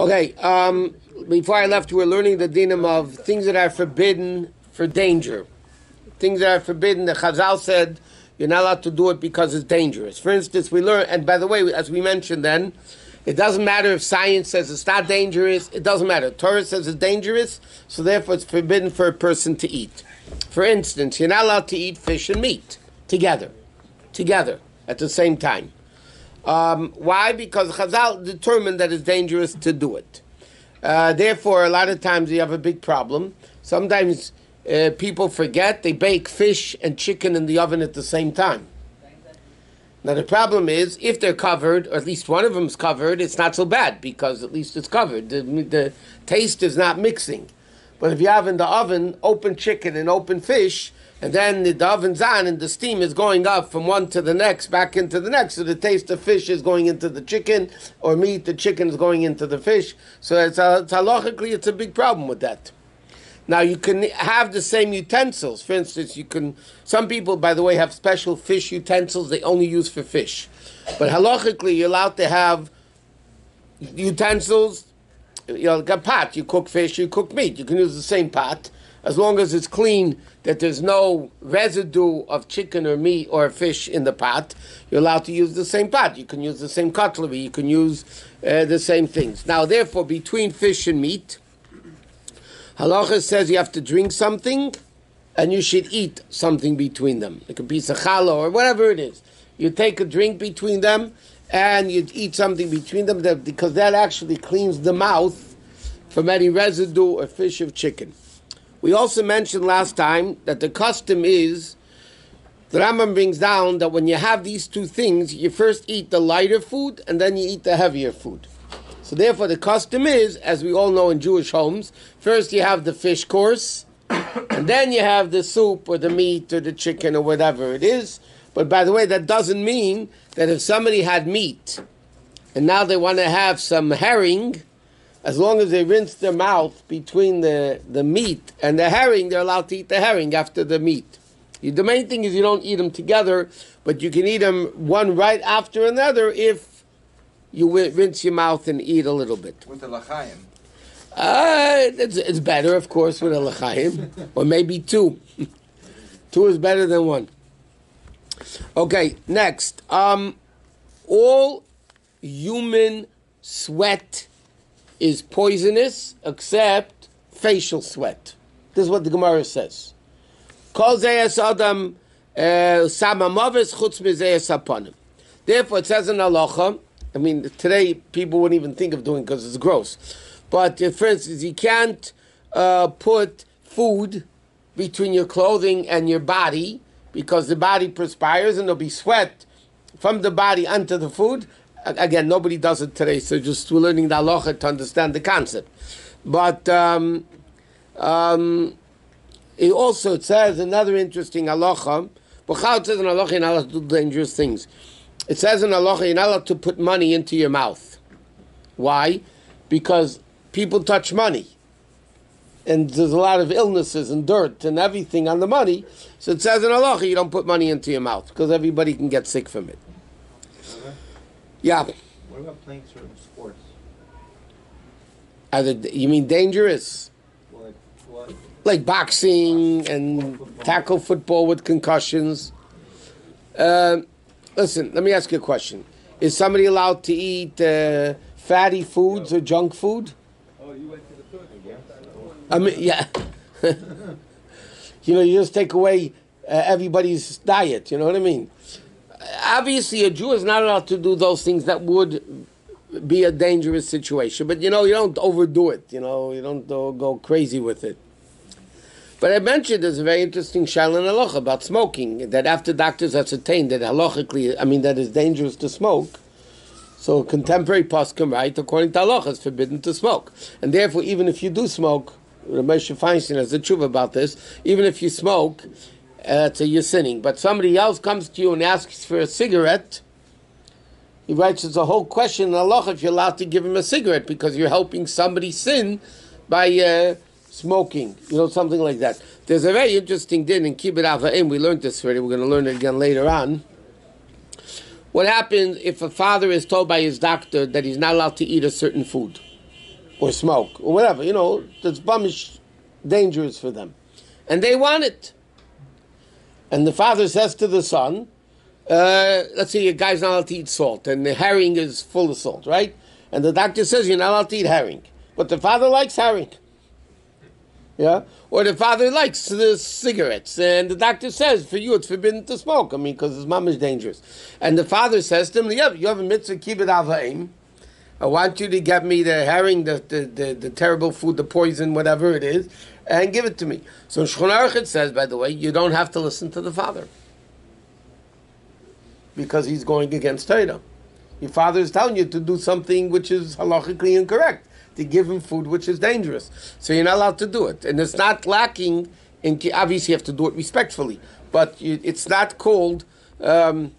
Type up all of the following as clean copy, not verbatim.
Okay, before I left, we were learning the dinim of things that are forbidden for danger. Things that are forbidden, the Chazal said, you're not allowed to do it because it's dangerous. For instance, we learn, and by the way, as we mentioned then, it doesn't matter if science says it's not dangerous, it doesn't matter. Torah says it's dangerous, so therefore it's forbidden for a person to eat. For instance, you're not allowed to eat fish and meat together, at the same time. Why? Because Chazal determined that it's dangerous to do it. Therefore, a lot of times you have a big problem. Sometimes people forget they bake fish and chicken in the oven at the same time. Now the problem is, if they're covered, or at least one of them's covered, it's not so bad because at least it's covered. The taste is not mixing. But if you have in the oven open chicken and open fish, and then the oven's on and the steam is going up from one to the next, back into the next, so the taste of fish is going into the chicken, or meat, the chicken is going into the fish. So it's halachically, it's a big problem with that. Now you can have the same utensils. For instance, some people, by the way, have special fish utensils they only use for fish. But halachically, you're allowed to have utensils, like a pot. You cook fish, you cook meat. You can use the same pot, as long as it's clean, that there's no residue of chicken or meat or fish in the pot. You're allowed to use the same pot. You can use the same cutlery. You can use the same things. Now, therefore, between fish and meat, Halacha says you have to drink something and you should eat something between them, like a piece of challah or whatever it is. You take a drink between them and you eat something between them because that actually cleans the mouth from any residue or fish of chicken. We also mentioned last time that the custom is, the Rambam brings down that when you have these two things, you first eat the lighter food and then you eat the heavier food. So therefore the custom is, as we all know in Jewish homes, first you have the fish course, and then you have the soup or the meat or the chicken or whatever it is. But by the way, that doesn't mean that if somebody had meat and now they want to have some herring, as long as they rinse their mouth between the meat and the herring, they're allowed to eat the herring after the meat. The main thing is you don't eat them together, but you can eat them one right after another if you rinse your mouth and eat a little bit. With the l'chaim. It's better, of course, with a l'chaim. Or maybe two. Two is better than one. Okay, next. All human sweat is poisonous except facial sweat. This is what the Gemara says. Kol zeyas adam samamavis chutz mizeyas apanim. Therefore, it says in halacha, I mean, today people wouldn't even think of doing it because it's gross. But for instance, you can't put food between your clothing and your body because the body perspires and there'll be sweat from the body onto the food. Again, nobody does it today, so just we're learning the halacha to understand the concept. But it says another interesting halacha. It says in halacha you're not allowed to do dangerous things. It says in halacha you're not allowed to put money into your mouth. Why? Because people touch money. And there's a lot of illnesses and dirt and everything on the money. So it says in halacha you don't put money into your mouth because everybody can get sick from it. Yeah. What about playing certain sports? You mean dangerous? Well, like what? Like boxing and tackle football with concussions. Listen, let me ask you a question. Is somebody allowed to eat fatty foods or junk food? Oh, you went to the food again? I mean, yeah. You just take away everybody's diet, you know what I mean? Obviously, a Jew is not allowed to do those things that would be a dangerous situation. But, you don't overdo it. You don't go crazy with it. But I mentioned there's a very interesting shaila in halacha about smoking, that after doctors ascertained that halachically, that it's dangerous to smoke, so contemporary poskim, right, according to halacha, it's forbidden to smoke. And therefore, even if you do smoke, Rabbi Shusterman has a tshuva about this, even if you smoke, you're sinning. But somebody else comes to you and asks for a cigarette, he writes, it's a whole question in halacha if you're allowed to give him a cigarette, because you're helping somebody sin by smoking, something like that. There's a very interesting din in Kibbutz Avayim. We learned this already. We're going to learn it again later on. What happens if a father is told by his doctor that he's not allowed to eat a certain food? or smoke, or whatever, that's bumish, dangerous for them. And they want it. And the father says to the son, let's say a guy's not allowed to eat salt, and the herring is full of salt, right? And the doctor says you're not allowed to eat herring. But the father likes herring. Yeah? Or the father likes the cigarettes, and the doctor says, for you it's forbidden to smoke, because his mom is dangerous. And the father says to him, yeah, you have a mitzvah, keep it ava'im. I want you to get me the herring, the terrible food, the poison, whatever it is, and give it to me. So in Shulchan Aruch it says, by the way, you don't have to listen to the father. Because he's going against Torah. Your father is telling you to do something which is halachically incorrect, to give him food which is dangerous. So you're not allowed to do it. And it's not lacking in, obviously you have to do it respectfully, but it's not called, in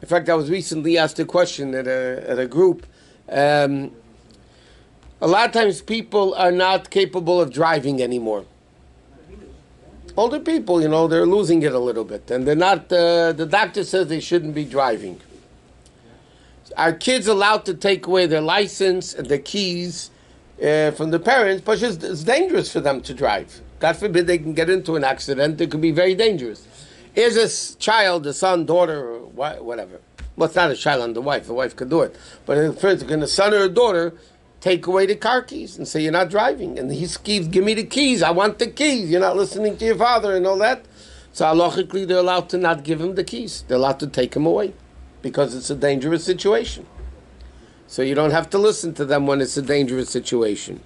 fact I was recently asked a question at a group. A lot of times people are not capable of driving anymore. Older people, they're losing it a little bit, and they're not, the doctor says they shouldn't be driving. Are kids allowed to take away their license and their keys from the parents? But it's dangerous for them to drive. God forbid they can get into an accident. It could be very dangerous. Is a child, a son, daughter, or whatever. Well, it's not a child and the wife. The wife could do it. But for instance, can a son or a daughter take away the car keys and say, you're not driving? And he keeps, give me the keys. I want the keys. You're not listening to your father and all that. So halachically, they're allowed to not give him the keys. They're allowed to take him away because it's a dangerous situation. So you don't have to listen to them when it's a dangerous situation.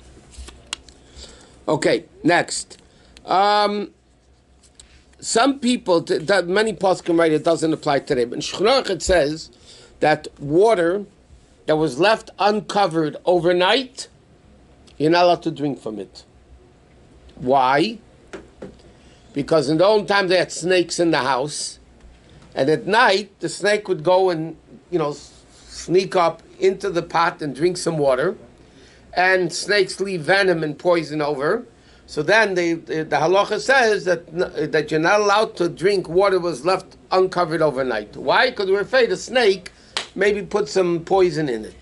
Okay, next. Some people, many poskim write it doesn't apply today, but in Shulchan Aruch it says that water that was left uncovered overnight, you're not allowed to drink from it. Why? Because in the old time they had snakes in the house, and at night the snake would go and sneak up into the pot and drink some water, and snakes leave venom and poison over. So then the halacha says that you're not allowed to drink water was left uncovered overnight. Why? Because we're afraid a snake maybe put some poison in it.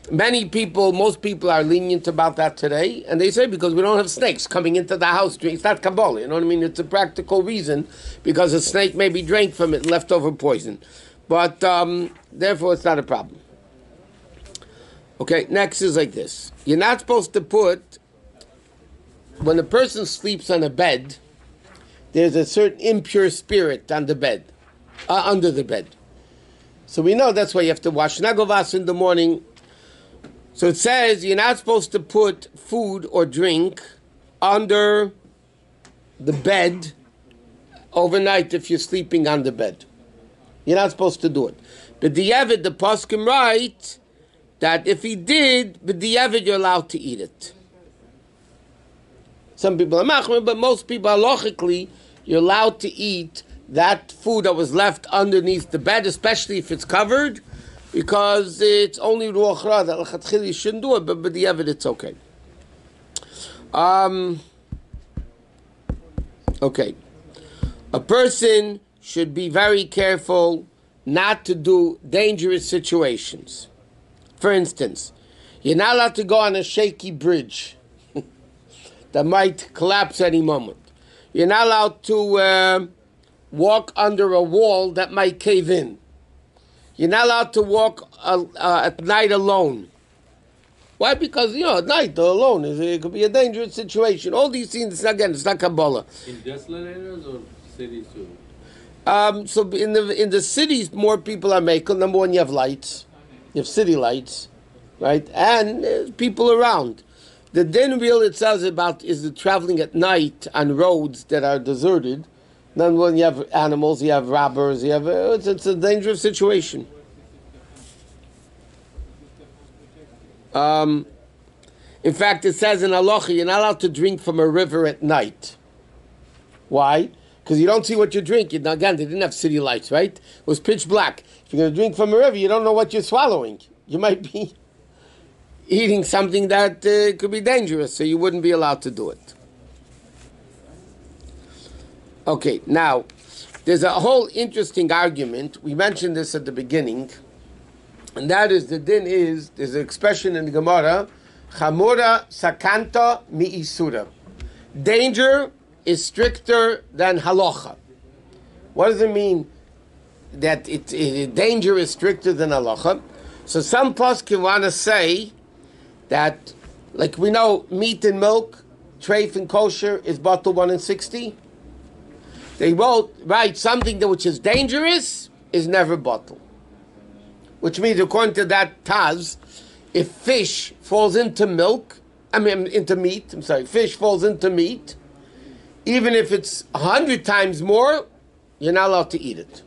Most people are lenient about that today, and they say because we don't have snakes coming into the house. It's not Kabbalah, you know what I mean? It's a practical reason, because a snake maybe drank from it, leftover poison. But therefore it's not a problem. Okay, next is like this. You're not supposed to put, when a person sleeps on a bed, there's a certain impure spirit on the bed, under the bed. So we know that's why you have to wash nagovas in the morning. So it says you're not supposed to put food or drink under the bed overnight if you're sleeping on the bed. You're not supposed to do it. But the poskim write that if he did, but you're allowed to eat it. Some people are machmir, but most people halachically, you're allowed to eat that food that was left underneath the bed, especially if it's covered, because it's only ruach ra that l'chatchili shouldn't do it, but b'diavad it's okay. Okay. A person should be very careful not to do dangerous situations. For instance, you're not allowed to go on a shaky bridge that might collapse any moment. You're not allowed to walk under a wall that might cave in. You're not allowed to walk at night alone. Why? Because, at night alone, it could be a dangerous situation. All these things, again, it's not Kabbalah. In desolate areas or cities too? So in the cities, more people are making. Number one, you have lights. You have city lights, right? And people around. The din real it says about is the traveling at night on roads that are deserted. Then when you have animals, you have robbers, you have it's a dangerous situation. In fact, it says in halacha you're not allowed to drink from a river at night. Why? Because you don't see what you're drinking. Now again, they didn't have city lights, right? It was pitch black. If you're going to drink from a river, you don't know what you're swallowing. You might be eating something that could be dangerous, so you wouldn't be allowed to do it. Okay, now, there's a whole interesting argument. We mentioned this at the beginning, and that is, the din is, there's an expression in the Gemara, Chamura sakanta mi'isura. Danger is stricter than halacha. What does it mean that danger is stricter than halacha? So some poskim want to say that, like we know, meat and milk, treif and kosher is bottle 1 in 60. They wrote, right, something that which is dangerous is never bottle. Which means, according to that Taz, if fish falls into fish falls into meat, even if it's 100 times more, you're not allowed to eat it.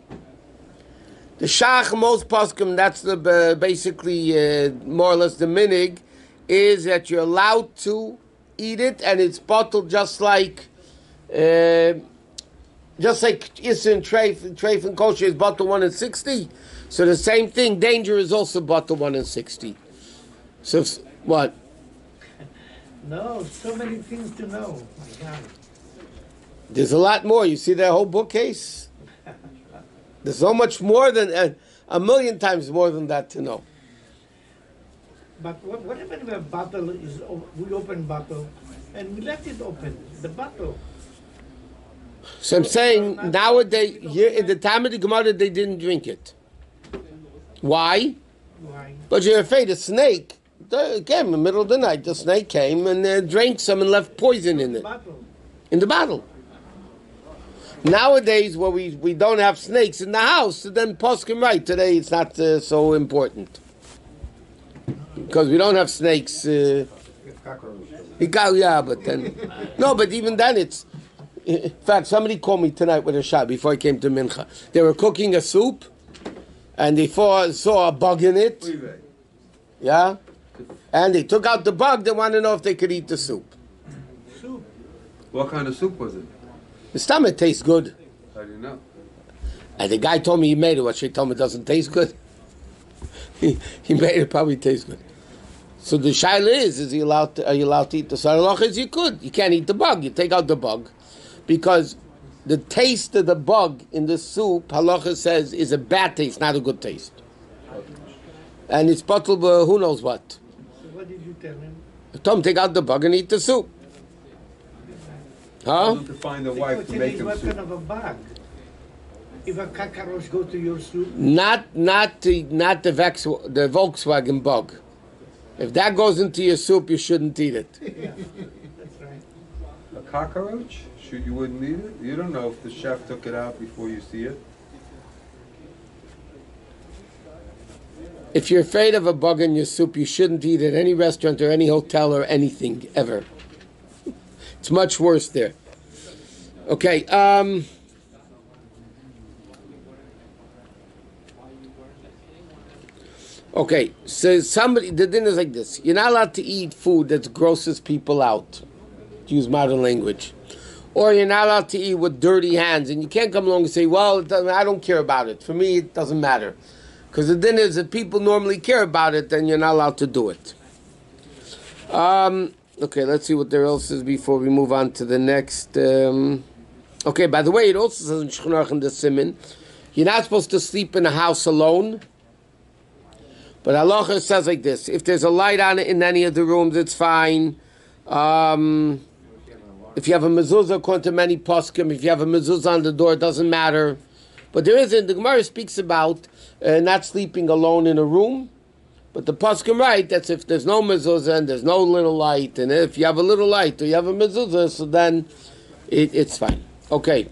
The shach, most poskim, that's the basically more or less the minig, is that you're allowed to eat it, and it's bottled just like Isser and treif and kosher is bottled 1 in 60. So the same thing, danger is also bottled 1 in 60. So what? No, so many things to know. My God. There's a lot more. You see that whole bookcase? There's so much more than a million times more than that to know. But what if a bottle is, we open bottle and we left it open, the bottle? So I'm saying nowadays, here in the time of the Gemara, they didn't drink it. Why? Why? But you're afraid a snake came in the middle of the night. The snake came and drank some and left poison in it. Bottle. In the bottle. Nowadays, where we don't have snakes in the house, so then poskim right. Today it's not so important. Because we don't have snakes. Yeah, but then... No, but even then it's... In fact, somebody called me tonight with a shot before I came to Mincha. They were cooking a soup, and they saw a bug in it. Yeah? And they took out the bug. They wanted to know if they could eat the soup. Soup. What kind of soup was it? The stomach tastes good. How do you know? And the guy told me he made it. What she told me doesn't taste good. He made it probably taste good. So the shaila is are you allowed to eat the halachos? You could. You can't eat the bug. You take out the bug. Because the taste of the bug in the soup, halacha says, is a bad taste, not a good taste. And it's bottled who knows what. So what did you tell him? I told him, take out the bug and eat the soup. Huh? To find a wife to make him What kind soup. of a bug? If a cockroach go to your soup? Not the Volkswagen bug. If that goes into your soup, you shouldn't eat it. Yeah, that's right. A cockroach? You wouldn't eat it? You don't know if the chef took it out before you see it. If you're afraid of a bug in your soup, you shouldn't eat at any restaurant or any hotel or anything, ever. It's much worse there. Okay, okay, so the dinner is like this. You're not allowed to eat food that grosses people out, to use modern language. Or you're not allowed to eat with dirty hands. And you can't come along and say, well, I don't care about it. For me, it doesn't matter. Because the dinner is that people normally care about it, then you're not allowed to do it. Okay, let's see what there else is before we move on to the next. Okay, by the way, it also says in Shulchan Aruch in the Siman, you're not supposed to sleep in a house alone. But halacha says like this: if there's a light on it in any of the rooms, it's fine. If you have a mezuzah, according to many poskim, if you have a mezuzah on the door, it doesn't matter. But the Gemara speaks about not sleeping alone in a room. But the poskim right, that's if there's no mezuzah and there's no little light, and if you have a little light or you have a mezuzah, so then it's fine. Okay.